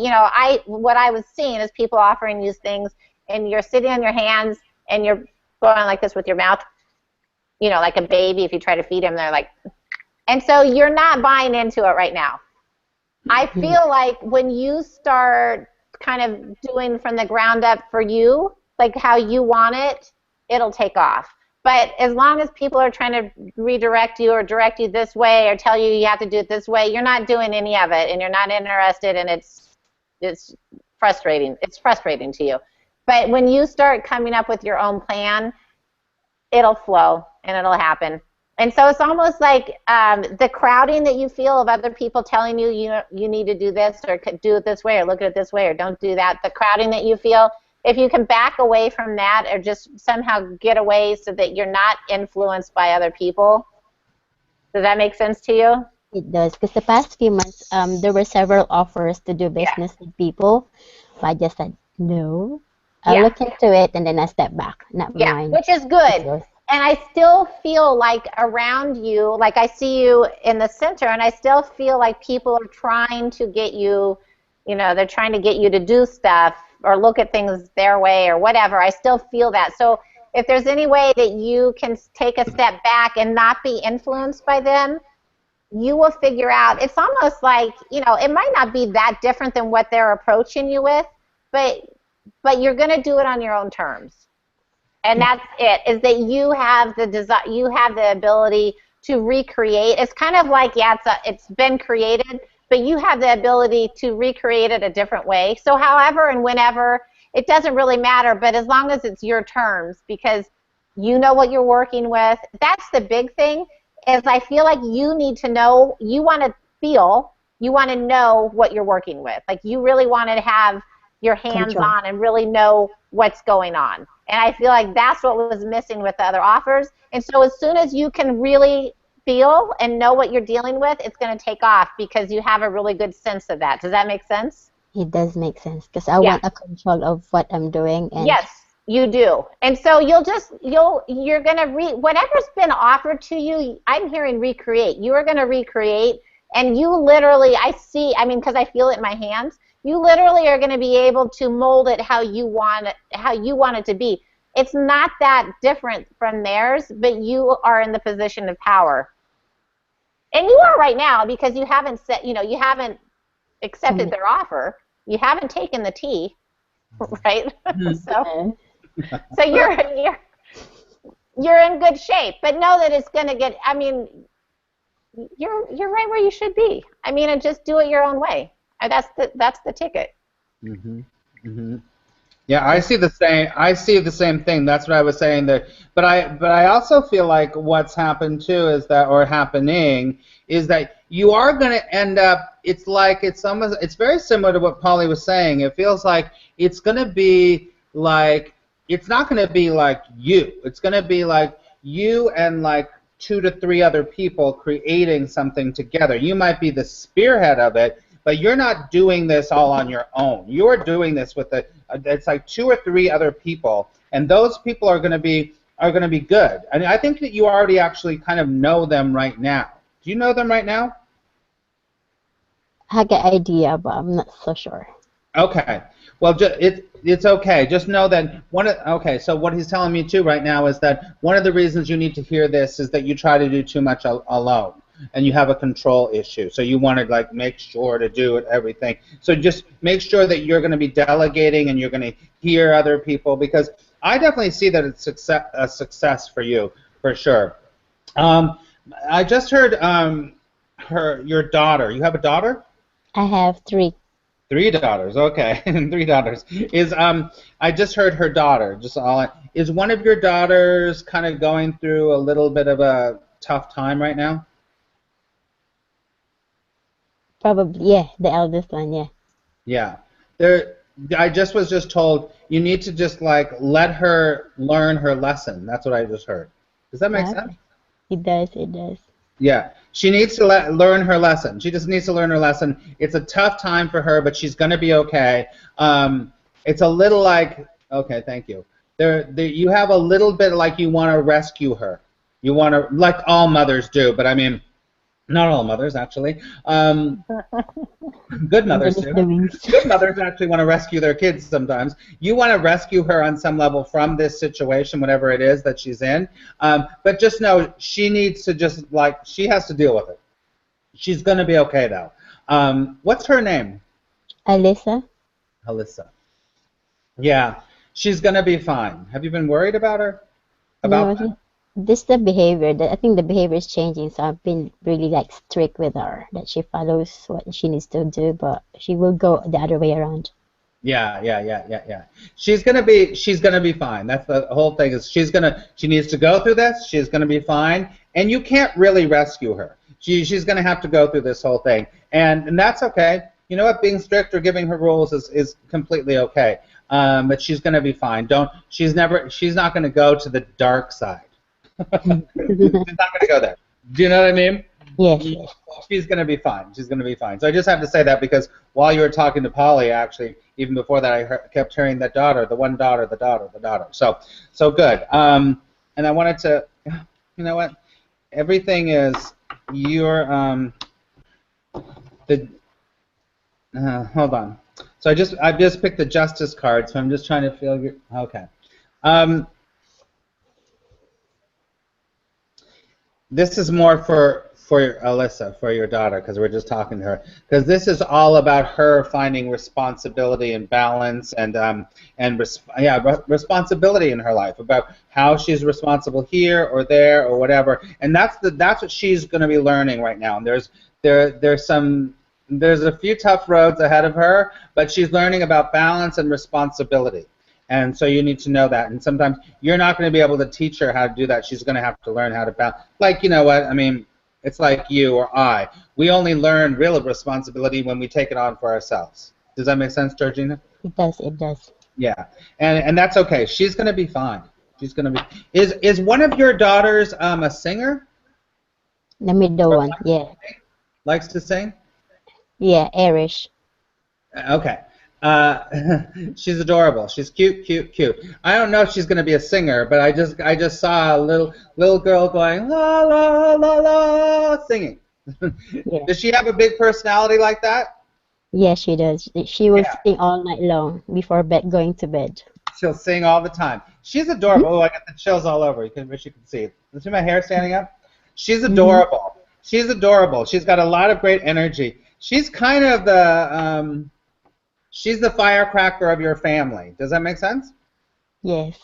what I was seeing is people offering you things, and you're sitting on your hands and you're going like this with your mouth, like a baby. If you try to feed him, they're like, and so you're not buying into it right now. I feel like when you start kind of doing from the ground up for you, like how you want it, it'll take off. But as long as people are trying to redirect you or direct you this way or tell you have to do it this way, you're not doing any of it, and you're not interested, and it's frustrating. It's frustrating to you. But when you start coming up with your own plan, it'll flow and it'll happen. And so it's almost like the crowding that you feel of other people telling you, you need to do this or do it this way or look at it this way or don't do that. The crowding that you feel, if you can back away from that or just somehow get away so that you're not influenced by other people. Does that make sense to you? It does, because the past few months, there were several offers to do business with people, but I just said no. I'll look into it, and then I step back. Not mine. Which is good. And I still feel like around you, like I see you in the center, and I still feel like people are trying to get you, they're trying to get you to do stuff or look at things their way or whatever. I still feel that. So if there's any way that you can take a step back and not be influenced by them, you will figure out. It's almost like, it might not be that different than what they're approaching you with, but you're going to do it on your own terms. And that's it, is that you have the ability to recreate. It's kind of like, it's been created, but you have the ability to recreate it a different way. So however and whenever, it doesn't really matter, but as long as it's your terms, because you know what you're working with. That's the big thing, is I feel like you need to know, you want to know what you're working with. Like you really want to have your hands on and really know what's going on. And I feel like that's what was missing with the other offers. And so as soon as you can really feel and know what you're dealing with, it's going to take off because you have a really good sense of that. Does that make sense? It does make sense, because I want a control of what I'm doing. And yes, you do. And so you're going to whatever's been offered to you, I'm hearing recreate. You are going to recreate, and you literally, because I feel it in my hands, you literally are going to be able to mold it how you want it to be. It's not that different from theirs, but you are in the position of power. And you are right now, because you haven't accepted their offer. You haven't taken the tea. right? Mhm. So you're in good shape, but know that it's going to get. I mean, you're right where you should be. I mean, and just do it your own way. That's the ticket. Mhm. Mhm. Yeah, I see the same. I see the same thing. That's what I was saying there. But I also feel like what's happened too is that, or happening, is that you are going to end up. It's like it's almost. It's very similar to what Polly was saying. It feels like it's going to be like it's not going to be like you. It's going to be like you and like 2 to 3 other people creating something together. You might be the spearhead of it, but you're not doing this all on your own. You're doing this with it's like 2 or 3 other people, and those people are going to be good. And I think that you already actually kind of know them right now. Do you know them right now? I get idea, but I'm not so sure. Okay. Well, it's okay. Just know that okay, so what he's telling me too right now is that one of the reasons you need to hear this is that you try to do too much alone and you have a control issue. So you want to like make sure to do it everything. So just make sure that you're going to be delegating and you're going to hear other people, because I definitely see that it's a success for you for sure. Um, I just heard your daughter. You have a daughter? I have 3. 3 daughters, okay. 3 daughters. I just heard her daughter. Is one of your daughters kind of going through a little bit of a tough time right now? Probably, yeah, the eldest one, yeah. Yeah. There I was just told you need to just like let her learn her lesson. That's what I just heard. Does that make sense? Okay. It does, it does. Yeah, she needs to learn her lesson. She just needs to learn her lesson. It's a tough time for her, but she's going to be okay. It's a little like, okay, thank you. You have a little bit like you want to rescue her. You want to, like all mothers do, but I mean, not all mothers actually. Good mothers Underneath do. the wings. Good mothers actually want to rescue their kids sometimes. You want to rescue her on some level from this situation, whatever it is that she's in. But just know she needs to just like, she has to deal with it. She's going to be okay though. What's her name? Alyssa? Alyssa. Yeah, she's going to be fine. Have you been worried about her? No, About that? this the behavior. I think the behavior is changing, so I've been really like strict with her that she follows what she needs to do, but she will go the other way around. Yeah. She's gonna be fine. That's the whole thing is she needs to go through this. She's gonna be fine, and you can't really rescue her. She's gonna have to go through this whole thing, and that's okay. You know what? Being strict or giving her rules is completely okay. But she's gonna be fine. She's not gonna go to the dark side. She's not gonna go there. Do you know what I mean? Yes, yes. She's going to be fine. She's going to be fine. So I just have to say that because while you were talking to Polly, actually, even before that, I kept hearing that daughter, the one daughter, the daughter, the daughter. So good. And I wanted to, you know what? Everything is your hold on. So I just picked the justice card. So I'm just trying to feel your okay. This is more for Alyssa, for your daughter, because we're just talking to her. Because this is all about her finding responsibility and balance responsibility in her life, about how she's responsible here or there or whatever. And that's what she's going to be learning right now. And there's a few tough roads ahead of her, but she's learning about balance and responsibility. And so you need to know that. And sometimes you're not going to be able to teach her how to do that. She's going to have to learn how to balance. Like, you know what? I mean, it's like you or I. We only learn real responsibility when we take it on for ourselves. Does that make sense, Georgina? It does, it does. Yeah. And that's okay. She's going to be fine. She's going to be. Is one of your daughters a singer? The middle one, yeah. Likes to sing? Yeah, Irish. Okay. She's adorable. She's cute. I don't know if she's going to be a singer, but I just saw a little girl going la la la la singing. Yeah. Does she have a big personality like that? Yeah, she does. She will sing all night long before going to bed. She'll sing all the time. She's adorable. Oh, I got the chills all over. Wish you could see it. See my hair standing up? She's adorable. She's adorable. She's got a lot of great energy. She's kind of the She's the firecracker of your family. Does that make sense? Yes.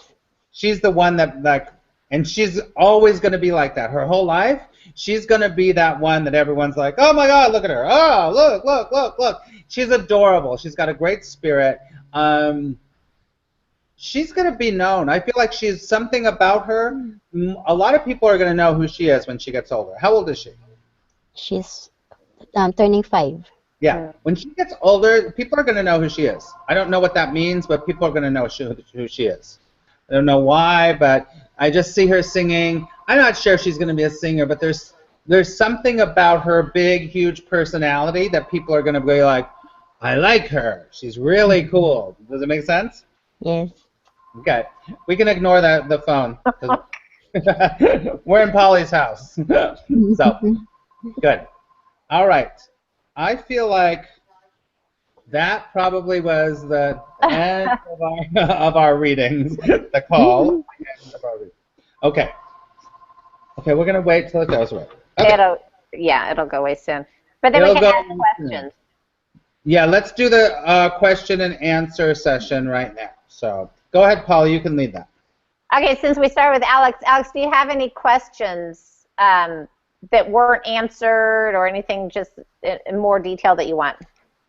She's the one that, like, and she's always going to be like that. Her whole life, she's going to be that one that everyone's like, oh my God, look at her. Oh, look, look, look, look. She's adorable. She's got a great spirit. She's going to be known. I feel like she's something about her. A lot of people are going to know who she is when she gets older. How old is she? She's turning 5. Yeah. When she gets older, people are going to know who she is. I don't know what that means, but people are going to know who she is. I don't know why, but I just see her singing. I'm not sure if she's going to be a singer, but there's something about her big, huge personality that people are going to be like, I like her. She's really cool. Does it make sense? Yes. Okay. We can ignore the phone. We're in Polly's house. So, good. All right. I feel like that probably was the end of our readings, the call. Okay. Okay, we're going to wait till it goes away. Okay. It'll go away soon. But then we can ask questions. Yeah, let's do the question and answer session right now. So go ahead, Polly, you can lead that. Okay, since we started with Alex, do you have any questions that weren't answered or anything just in more detail that you want?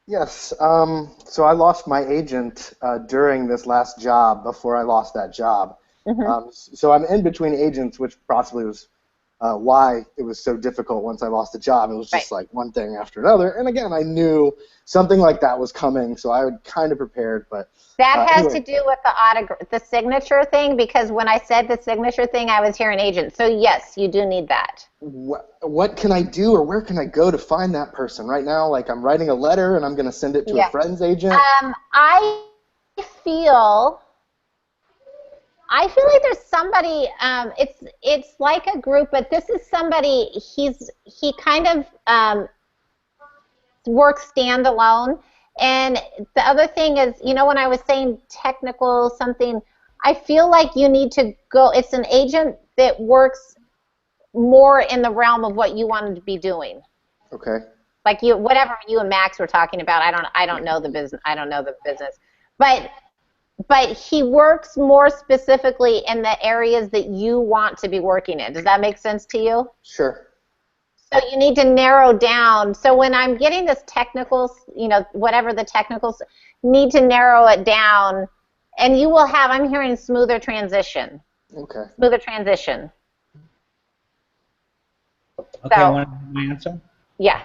Yes. So I lost my agent during this last job before I lost that job. Mm-hmm. So I'm in between agents, which possibly was why it was so difficult once I lost the job. It was just like one thing after another. And again, I knew something like that was coming, so I was kind of prepared. But that has to do with the signature thing, because when I said the signature thing, I was hearing agent. So yes, you do need that. What can I do, or where can I go to find that person right now? Like, I'm writing a letter and I'm going to send it to a friend's agent. I feel like there's somebody. It's like a group, but this is somebody. He kind of works standalone. And the other thing is, you know, when I was saying technical something, I feel like you need to go. It's an agent that works more in the realm of what you wanted to be doing. Okay. Like whatever you and Max were talking about. I don't know the business. But he works more specifically in the areas that you want to be working in. Does that make sense to you? Sure. So you need to narrow down. So when I'm getting this technical, you know, whatever the technicals, need to narrow it down, and you will have, I'm hearing smoother transition. Okay. Smoother transition. Okay, so, want my answer? Yeah.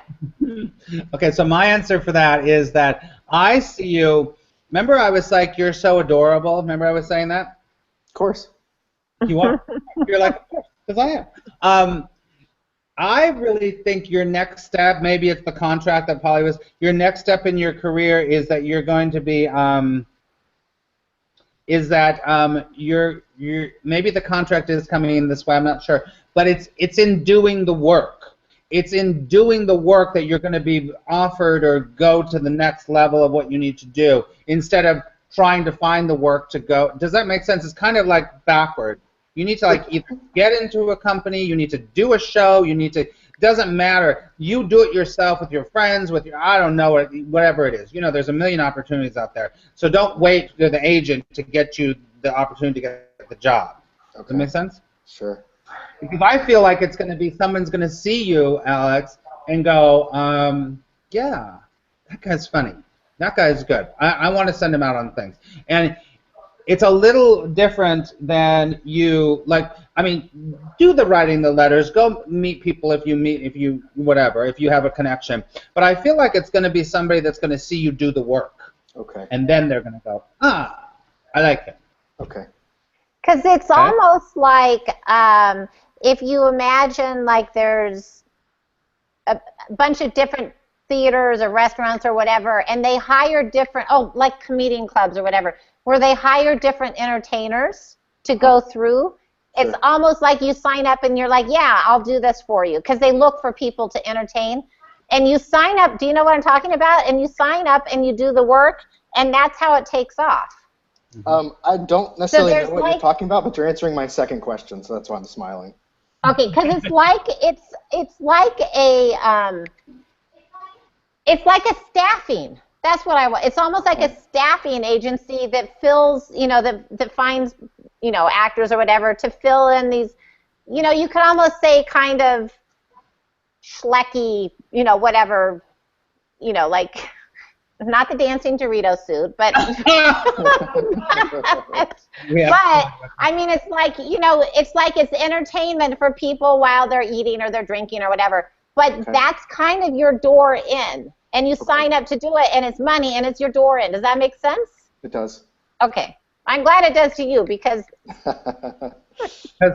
Okay, so my answer for that is that I see you. Remember, I was like, "You're so adorable." Remember, I was saying that. Of course. You want? You're like, of course, because I am. I really think your next step, maybe it's the contract that Polly was. Your next step in your career is that you're going to be. You're maybe the contract is coming in this way. I'm not sure, but it's in doing the work. It's in doing the work that you're going to be offered or go to the next level of what you need to do instead of trying to find the work to go. Does that make sense? It's kind of like backward. You need to like either get into a company, you need to do a show, you need to, it doesn't matter. You do it yourself with your friends, with your, I don't know, whatever it is. You know, there's a million opportunities out there. So don't wait for the agent to get you the opportunity to get the job. Okay. Does that make sense? Sure. Because I feel like it's going to be, someone's going to see you, Alex, and go, yeah, that guy's funny. That guy's good. I want to send him out on things. And it's a little different than you, like, I mean, do the writing the letters, go meet people if you have a connection. But I feel like it's going to be somebody that's going to see you do the work. Okay. And then they're going to go, I like it. Okay. Because it's almost like if you imagine like there's a bunch of different theaters or restaurants or whatever, and they hire different, like comedian clubs or whatever, where they hire different entertainers to go through. It's sure. Almost like you sign up and you're like, yeah, I'll do this for you, because they look for people to entertain. And you sign up, do you know what I'm talking about? And you sign up and you do the work, and that's how it takes off. I don't necessarily know what you're talking about, but you're answering my second question, so that's why I'm smiling. Okay, because it's like a staffing. That's what I want. It's almost like a staffing agency that fills, that finds, actors or whatever to fill in these, you could almost say kind of schlecky, whatever, like not the dancing Dorito suit, but but I mean, it's like, it's entertainment for people while they're eating or they're drinking or whatever. But that's kind of your door in, and you sign up to do it, and it's money, and it's your door in. Does that make sense? It does. Okay, I'm glad it does to you because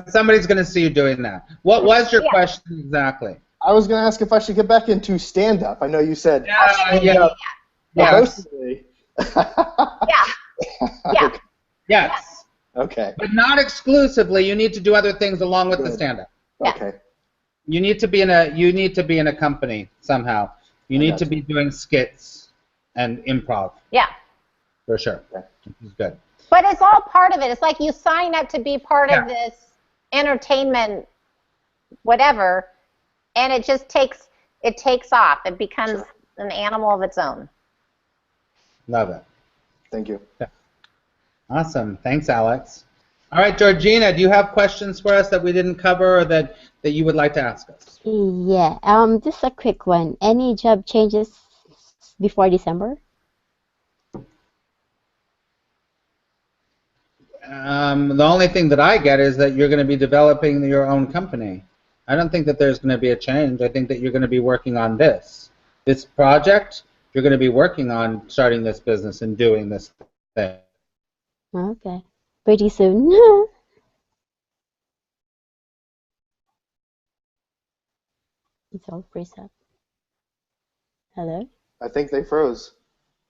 somebody's going to see you doing that. What was your question exactly? I was going to ask if I should get back into stand-up. I know you said. Yeah. Yeah. Okay. Yes. Okay. But not exclusively. You need to do other things along with the stand-up. Okay. You need to be in a company somehow. You need to be doing skits and improv. Yeah. For sure. This is good. But it's all part of it. It's like you sign up to be part of this entertainment, whatever, and it just takes off. It becomes an animal of its own. Love it. Thank you. Yeah. Awesome. Thanks, Alex. All right, Georgina, do you have questions for us that we didn't cover or that you would like to ask us? Yeah. Just a quick one. Any job changes before December? The only thing that I get is that you're going to be developing your own company. I don't think that there's going to be a change. I think that you're going to be working on this project. You're going to be working on starting this business and doing this thing. Okay. Pretty soon. It's all freeze up. Hello? I think they froze.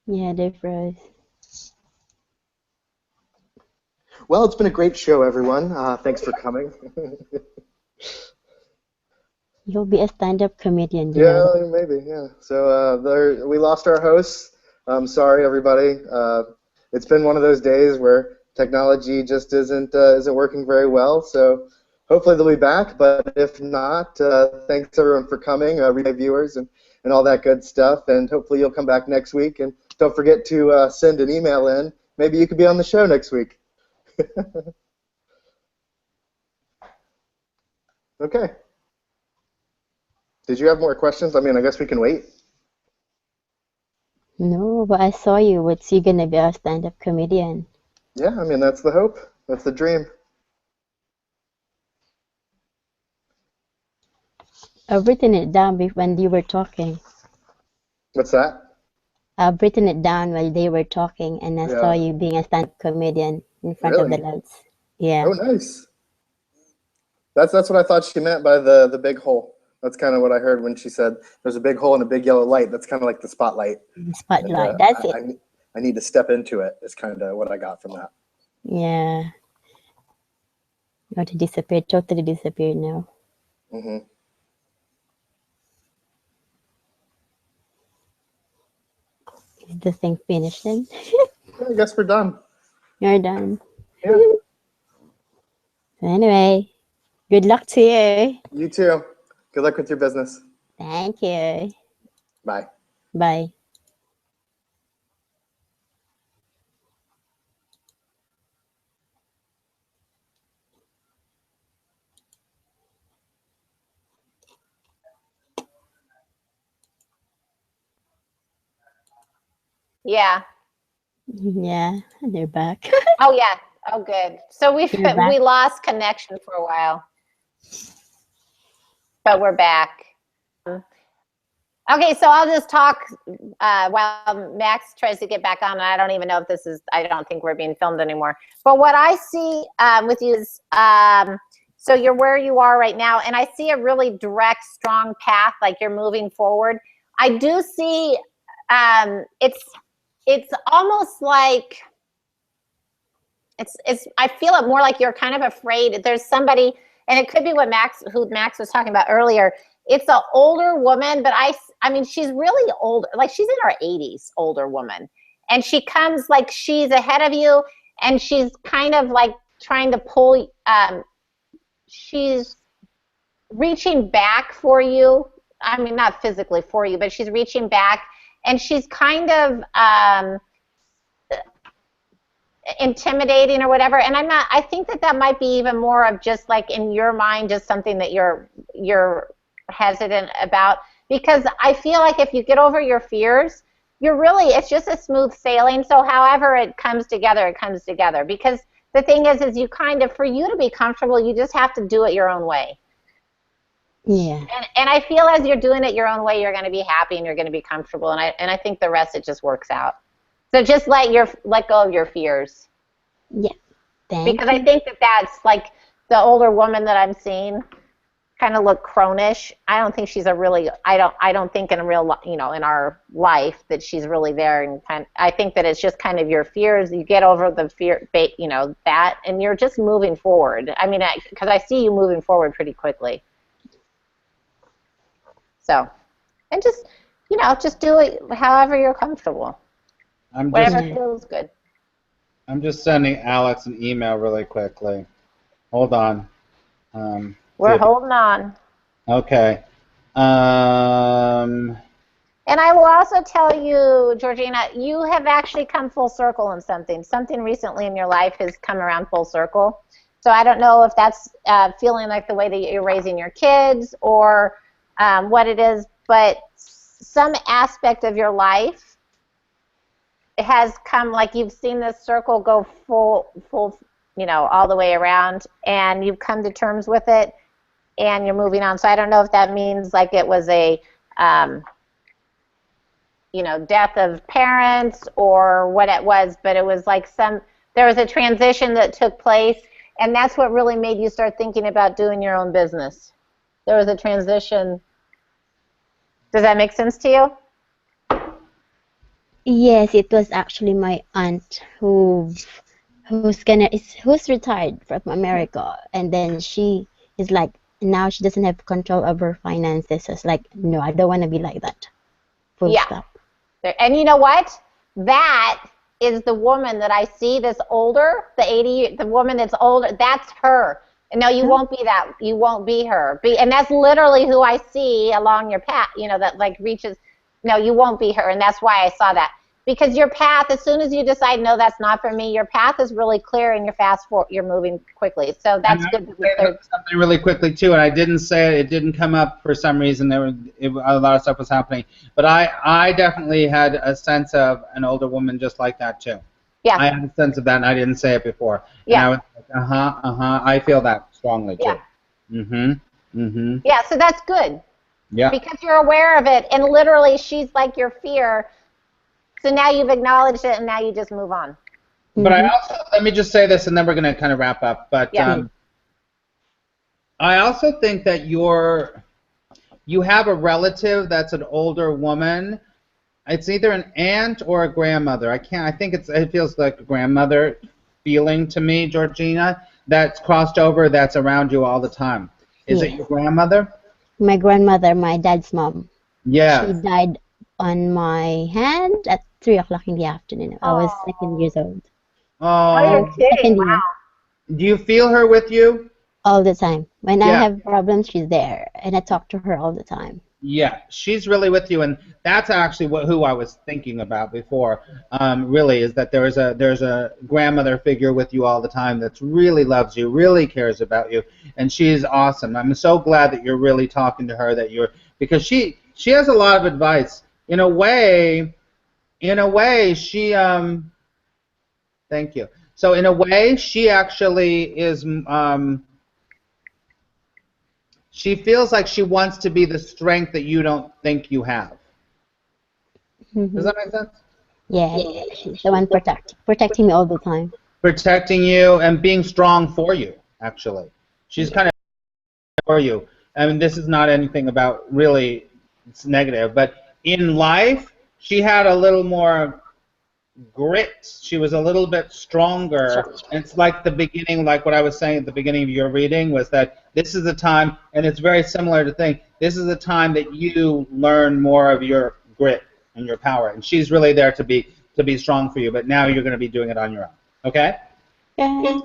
Yeah, they froze. Well, it's been a great show, everyone. Thanks for coming. You'll be a stand-up comedian. Yeah, maybe. Yeah. So we lost our hosts. Sorry, everybody. It's been one of those days where technology just isn't working very well. So hopefully they'll be back. But if not, thanks everyone for coming, replay viewers and all that good stuff. And hopefully you'll come back next week. And don't forget to send an email in. Maybe you could be on the show next week. Okay. Did you have more questions? I mean, I guess we can wait. No, but I saw you. What's you gonna be a stand-up comedian? Yeah, I mean, that's the hope. That's the dream. I've written it down when you were talking. What's that? I've written it down while they were talking, and I saw you being a stand-up comedian in front of the lights. Yeah. Oh, nice. That's what I thought she meant by the big hole. That's kind of what I heard when she said there's a big hole and a big yellow light. That's kind of like the spotlight. Spotlight. And, that's it. I need to step into it. Is kind of what I got from that. Yeah. You want to disappear? Totally disappeared now. Mm-hmm. Is the thing finished then? I guess we're done. You're done. Yeah. So anyway, good luck to you. You too. Good luck with your business. Thank you. Bye. Bye. Yeah. Yeah, they're back. Oh yeah. Oh good. So we lost connection for a while, but we're back. Okay, so I'll just talk while Max tries to get back on. I don't even know if this is. I don't think we're being filmed anymore. But what I see with you is, so you're where you are right now, and I see a really direct, strong path. Like you're moving forward. I do see. It's almost like it's. I feel it more like you're kind of afraid. There's somebody, and it could be who Max was talking about earlier. It's an older woman, but I mean, she's really old. Like she's in her 80s, older woman, and she comes like she's ahead of you, and she's kind of like trying to pull. She's reaching back for you. I mean, not physically for you, but she's reaching back. and she's kind of intimidating or whatever. And I think that might be even more of just like in your mind, just something that you're hesitant about, because I feel like if you get over your fears, it's just a smooth sailing. So however it comes together, because the thing is you kind of, for you to be comfortable, you just have to do it your own way. Yeah. And I feel as you're doing it your own way, you're going to be happy and you're going to be comfortable. And I think the rest, it just works out. So just let go of your fears. Yeah. Because I think that's like the older woman that I'm seeing kind of look cronish. I don't think she's I don't think in real, in our life that she's really there. And I think that it's just kind of your fears. You get over the fear, that, and you're just moving forward. I mean, because I see you moving forward pretty quickly. So, and just do it however you're comfortable. Whatever feels good. I'm just sending Alex an email really quickly. Hold on. We're holding on. Okay. And I will also tell you, Georgina, you have actually come full circle on something. Something recently in your life has come around full circle. So I don't know if that's feeling like the way that you're raising your kids or what it is, but some aspect of your life has come, like you've seen this circle go full, all the way around, and you've come to terms with it, and you're moving on. So I don't know if that means like it was a, death of parents or what it was, but it was like there was a transition that took place, and that's what really made you start thinking about doing your own business. There was a transition. Does that make sense to you? Yes, it was actually my aunt who's retired from America, and then she is like, now she doesn't have control over finances. So it's like, no, I don't want to be like that. Full stop. And you know what? That is the woman that I see that's older, the woman that's older. That's her. No, you won't be that. You won't be her. And that's literally who I see along your path. That like reaches. No, you won't be her, and that's why I saw that. Because your path, as soon as you decide, no, that's not for me, your path is really clear, and you're moving quickly. So that's good. Something really quickly too, and I didn't say it. It didn't come up for some reason. A lot of stuff was happening, but I definitely had a sense of an older woman just like that too. Yeah. I had a sense of that, and I didn't say it before. Yeah. And I was like, I feel that strongly too. Yeah. Yeah. So that's good. Yeah. Because you're aware of it, and literally she's like your fear. So now you've acknowledged it, and now you just move on. But I also, let me just say this, and then we're going to kind of wrap up. But I also think that you have a relative that's an older woman. It's either an aunt or a grandmother. I think it feels like a grandmother feeling to me, Georgina, that's crossed over, that's around you all the time. Is it your grandmother? My grandmother, my dad's mom. Yeah. She died on my hand at 3 o'clock in the afternoon. I was 2 years old. Oh, you're kidding. Wow. Do you feel her with you? All the time. When I have problems, she's there, and I talk to her all the time. Yeah, she's really with you, and that's actually who I was thinking about before. Really, is that there's a grandmother figure with you all the time that really loves you, really cares about you, and she's awesome. I'm so glad that you're really talking to her. Because she has a lot of advice. In a way, she thank you. So in a way, she actually is. She feels like she wants to be the strength that you don't think you have. Does that make sense? Yeah. She's the one protecting me all the time. Protecting you and being strong for you, actually. She's kind of for you. I mean, this is not anything about really it's negative, but in life, she had a little more grit. She was a little bit stronger. And it's like the beginning, like what I was saying at the beginning of your reading, was that this is the time, and it's very similar to think, this is the time that you learn more of your grit and your power. And she's really there to be strong for you, but now you're going to be doing it on your own. Okay? Yeah.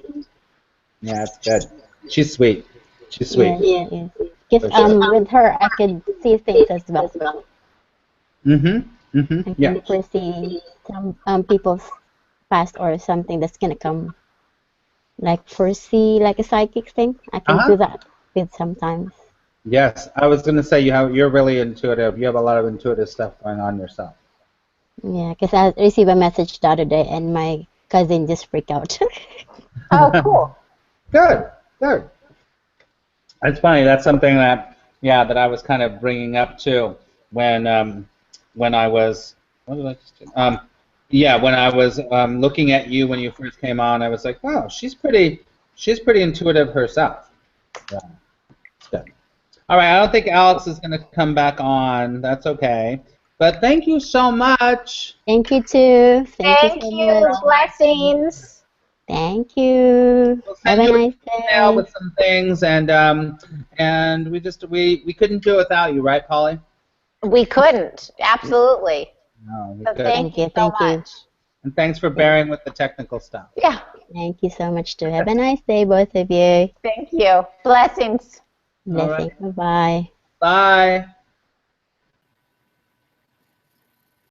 Yeah, that's good. She's sweet. She's sweet. Yeah. Because with her, I could see things as well. Mm-hmm. I Yeah. can foresee some people's past or something that's gonna come. Like foresee like a psychic thing. I can Uh-huh. do that with sometimes. Yes, I was going to say you're really intuitive. You have a lot of intuitive stuff going on yourself. Yeah, because I received a message the other day and my cousin just freaked out. Oh, cool. Good, good. It's funny. That's something that, yeah, that I was kind of bringing up too when I was, what did I just do? Yeah, when I was looking at you when you first came on, I was like, wow, she's pretty intuitive herself. Yeah, it's good. All right, I don't think Alex is going to come back on. That's okay. But thank you so much. Thank you too. Thank you Thank so you. much. Blessings. Thank you. We'll Have send a you an nice email day. with some things, and we couldn't do it without you, right, Polly? We couldn't. Absolutely. No, we So couldn't. thank Thank you you. so Thank you. much. And thanks for Thank, bearing with the technical stuff. Yeah. thank you so much too. Have a nice day, both of you. Thank you. Blessings. All right. Blessings. Bye bye. Bye.